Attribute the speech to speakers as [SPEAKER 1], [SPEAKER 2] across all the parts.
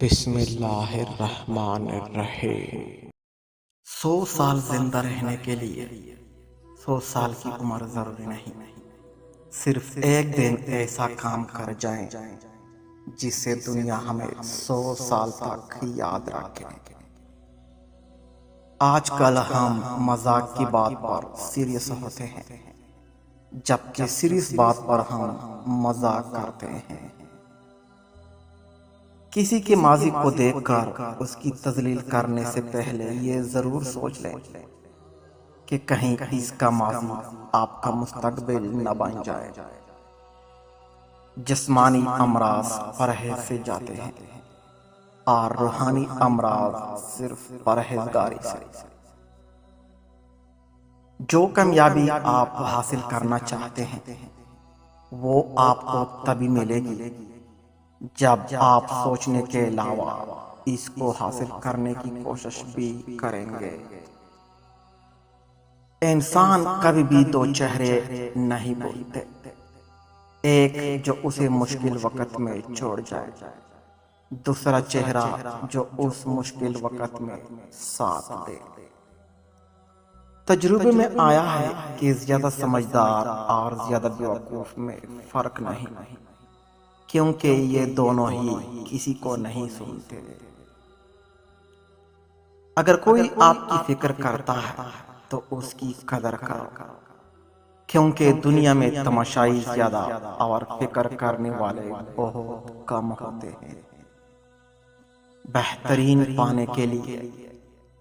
[SPEAKER 1] بسم اللہ الرحمن الرحیم۔
[SPEAKER 2] 100 سال زندہ رہنے کے لیے 100 سال کی عمر ضروری نہیں، صرف ایک دن ایسا کام کر جائیں جس سے دنیا ہمیں 100 سال تک یاد رکھے۔ آج کل ہم مذاق کی بات پر سیریس ہوتے ہیں، جبکہ سیریس بات پر ہم مذاق کرتے ہیں۔ کسی کے ماضی کو دیکھ کر اس کی تذلیل کرنے سے پہلے یہ ضرور سوچ لیں کہ کہیں اس کا ماضی آپ کا مستقبل نہ بن جائے۔ جسمانی امراض پرہیز سے جاتے ہیں اور روحانی امراض صرف پرہیزگاری سے۔ جو کامیابی آپ حاصل کرنا چاہتے ہیں وہ آپ کو تبھی ملے گی جب آپ سوچنے کے علاوہ اس کو حاصل کرنے کی کوشش بھی کریں گے۔ انسان کبھی بھی دو چہرے نہیں بولتے، ایک جو اسے مشکل وقت میں چھوڑ جائے، دوسرا چہرہ جو اس مشکل وقت میں ساتھ دے۔ تجربے میں آیا ہے کہ زیادہ سمجھدار اور زیادہ بیوقوف میں فرق نہیں، کیونکہ یہ دونوں ہی کسی کو نہیں سنتے۔ اگر کوئی آپ کی فکر کرتا ہے تو اس کی قدر کرو، کیونکہ دنیا میں تماشائی زیادہ اور فکر کرنے والے بہت کم ہوتے ہیں۔ بہترین پانے کے لیے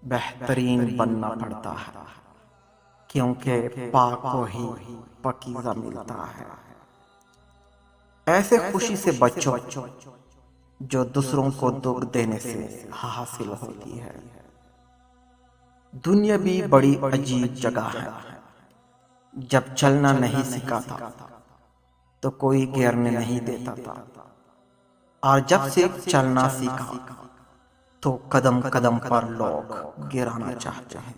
[SPEAKER 2] بہترین بننا پڑتا ہے، کیونکہ پاک کو ہی پاکیزہ ملتا ہے۔ ایسے خوشی سے بچو جو دوسروں کو دکھ دینے سے حاصل ہوتی ہے۔ دنیا بھی بڑی عجیب جگہ ہے۔ جب چلنا نہیں سکھا تھا تو کوئی گرنے نہیں دیتا تھا، اور جب سے چلنا سیکھا تو قدم قدم پر لوگ گرانا چاہتے ہیں۔